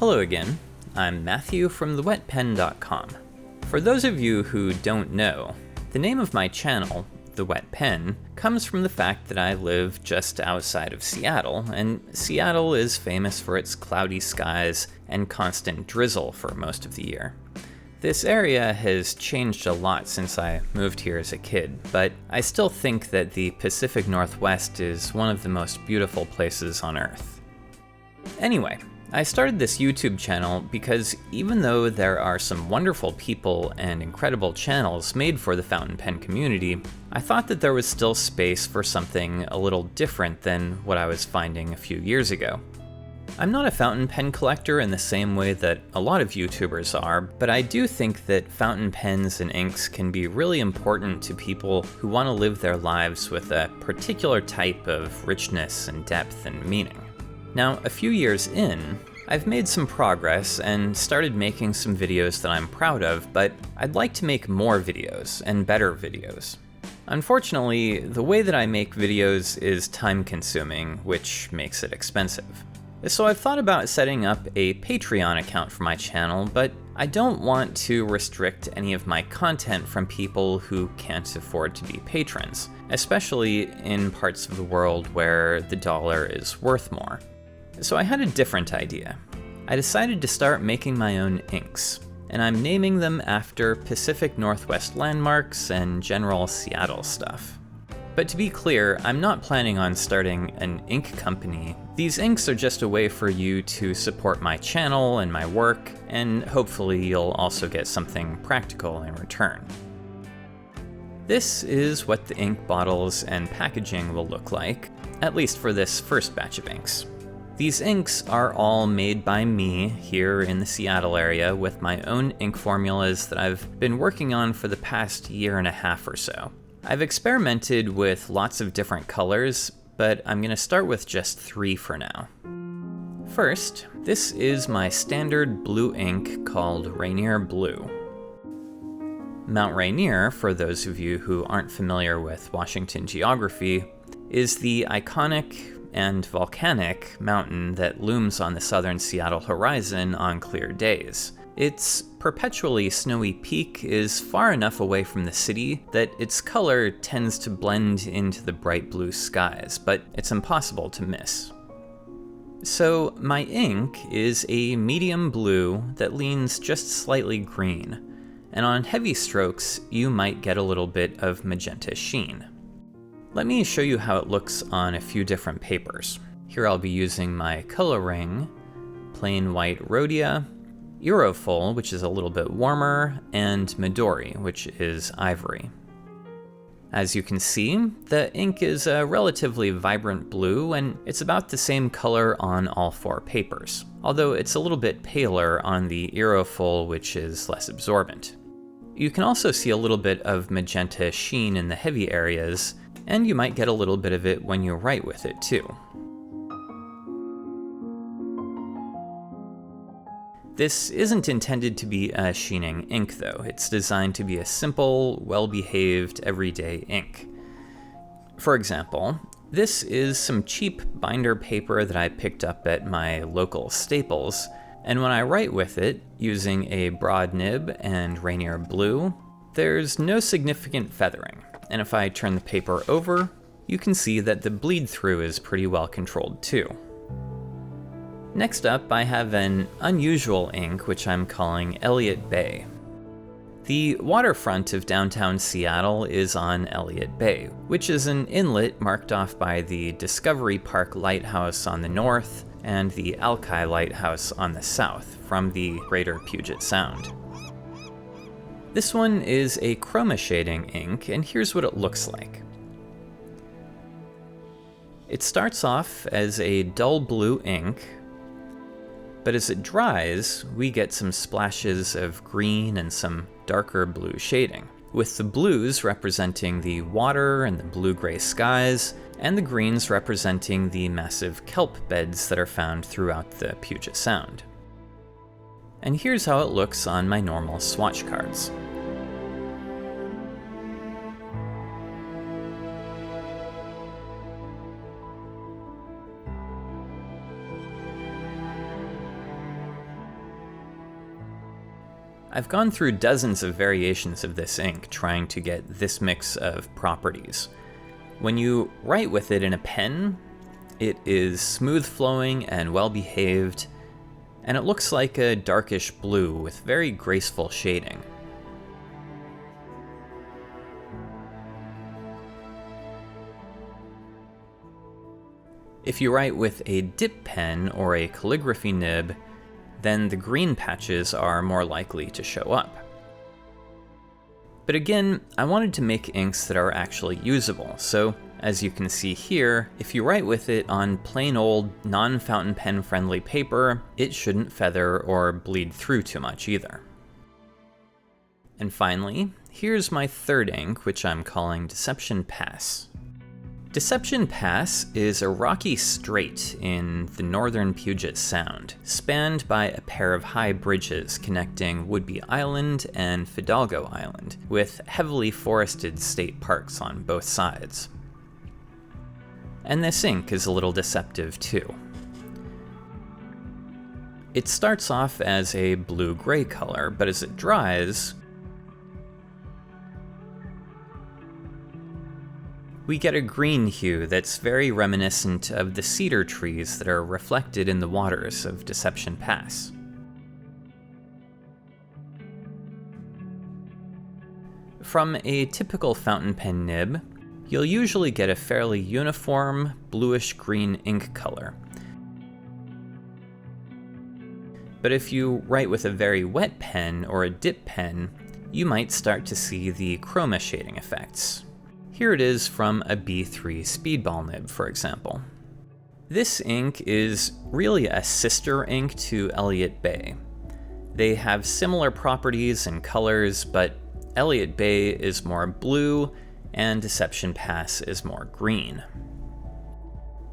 Hello again, I'm Matthew from thewetpen.com. For those of you who don't know, the name of my channel, The Wet Pen, comes from the fact that I live just outside of Seattle, and Seattle is famous for its cloudy skies and constant drizzle for most of the year. This area has changed a lot since I moved here as a kid, but I still think that the Pacific Northwest is one of the most beautiful places on Earth. Anyway, I started this YouTube channel because even though there are some wonderful people and incredible channels made for the fountain pen community, I thought that there was still space for something a little different than what I was finding a few years ago. I'm not a fountain pen collector in the same way that a lot of YouTubers are, but I do think that fountain pens and inks can be really important to people who want to live their lives with a particular type of richness and depth and meaning. Now, a few years in, I've made some progress and started making some videos that I'm proud of, but I'd like to make more videos and better videos. Unfortunately, the way that I make videos is time-consuming, which makes it expensive. So I've thought about setting up a Patreon account for my channel, but I don't want to restrict any of my content from people who can't afford to be patrons, especially in parts of the world where the dollar is worth more. So I had a different idea. I decided to start making my own inks, and I'm naming them after Pacific Northwest landmarks and general Seattle stuff. But to be clear, I'm not planning on starting an ink company. These inks are just a way for you to support my channel and my work, and hopefully you'll also get something practical in return. This is what the ink bottles and packaging will look like, at least for this first batch of inks. These inks are all made by me here in the Seattle area with my own ink formulas that I've been working on for the past year and a half or so. I've experimented with lots of different colors, but I'm going to start with just 3 for now. First, this is my standard blue ink called Rainier Blue. Mount Rainier, for those of you who aren't familiar with Washington geography, is the iconic and volcanic mountain that looms on the southern Seattle horizon on clear days. Its perpetually snowy peak is far enough away from the city that its color tends to blend into the bright blue skies, but it's impossible to miss. So my ink is a medium blue that leans just slightly green, and on heavy strokes you might get a little bit of magenta sheen. Let me show you how it looks on a few different papers. Here I'll be using my Coloring, plain white Rhodia, Aerofol, which is a little bit warmer, and Midori, which is ivory. As you can see, the ink is a relatively vibrant blue, and it's about the same color on all 4 papers, although it's a little bit paler on the Aerofol, which is less absorbent. You can also see a little bit of magenta sheen in the heavy areas, and you might get a little bit of it when you write with it too. This isn't intended to be a sheening ink though, it's designed to be a simple, well-behaved, everyday ink. For example, this is some cheap binder paper that I picked up at my local Staples, and when I write with it, using a broad nib and Rainier Blue, there's no significant feathering. And if I turn the paper over, you can see that the bleed through is pretty well controlled too. Next up, I have an unusual ink which I'm calling Elliott Bay. The waterfront of downtown Seattle is on Elliott Bay, which is an inlet marked off by the Discovery Park Lighthouse on the north and the Alki Lighthouse on the south from the greater Puget Sound. This one is a chroma shading ink, and here's what it looks like. It starts off as a dull blue ink, but as it dries, we get some splashes of green and some darker blue shading, with the blues representing the water and the blue-gray skies, and the greens representing the massive kelp beds that are found throughout the Puget Sound. And here's how it looks on my normal swatch cards. I've gone through dozens of variations of this ink trying to get this mix of properties. When you write with it in a pen, it is smooth flowing and well behaved, and it looks like a darkish blue with very graceful shading. If you write with a dip pen or a calligraphy nib, then the green patches are more likely to show up. But again, I wanted to make inks that are actually usable, so as you can see here, if you write with it on plain old non-fountain pen friendly paper, it shouldn't feather or bleed through too much either. And finally, here's my third ink, which I'm calling Deception Pass. Deception Pass is a rocky strait in the northern Puget Sound, spanned by a pair of high bridges connecting Woodby Island and Fidalgo Island, with heavily forested state parks on both sides. And this ink is a little deceptive too. It starts off as a blue-gray color, but as it dries, we get a green hue that's very reminiscent of the cedar trees that are reflected in the waters of Deception Pass. From a typical fountain pen nib, you'll usually get a fairly uniform bluish-green ink color. But if you write with a very wet pen or a dip pen, you might start to see the chroma shading effects. Here it is from a B3 Speedball nib, for example. This ink is really a sister ink to Elliott Bay. They have similar properties and colors, but Elliott Bay is more blue and Deception Pass is more green.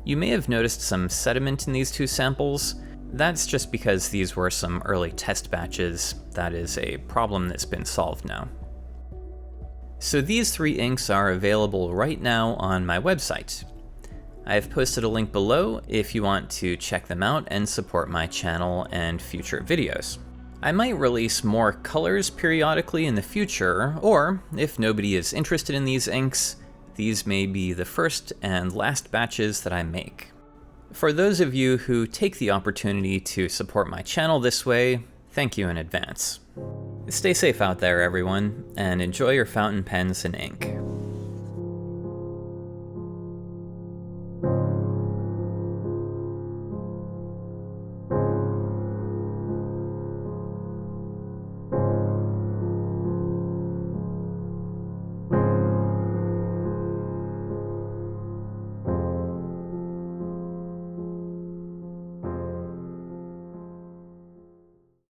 You may have noticed some sediment in these two samples. That's just because these were some early test batches. That is a problem that's been solved now. So these three inks are available right now on my website. I've posted a link below if you want to check them out and support my channel and future videos. I might release more colors periodically in the future, or if nobody is interested in these inks, these may be the first and last batches that I make. For those of you who take the opportunity to support my channel this way, thank you in advance. Stay safe out there, everyone, and enjoy your fountain pens and ink.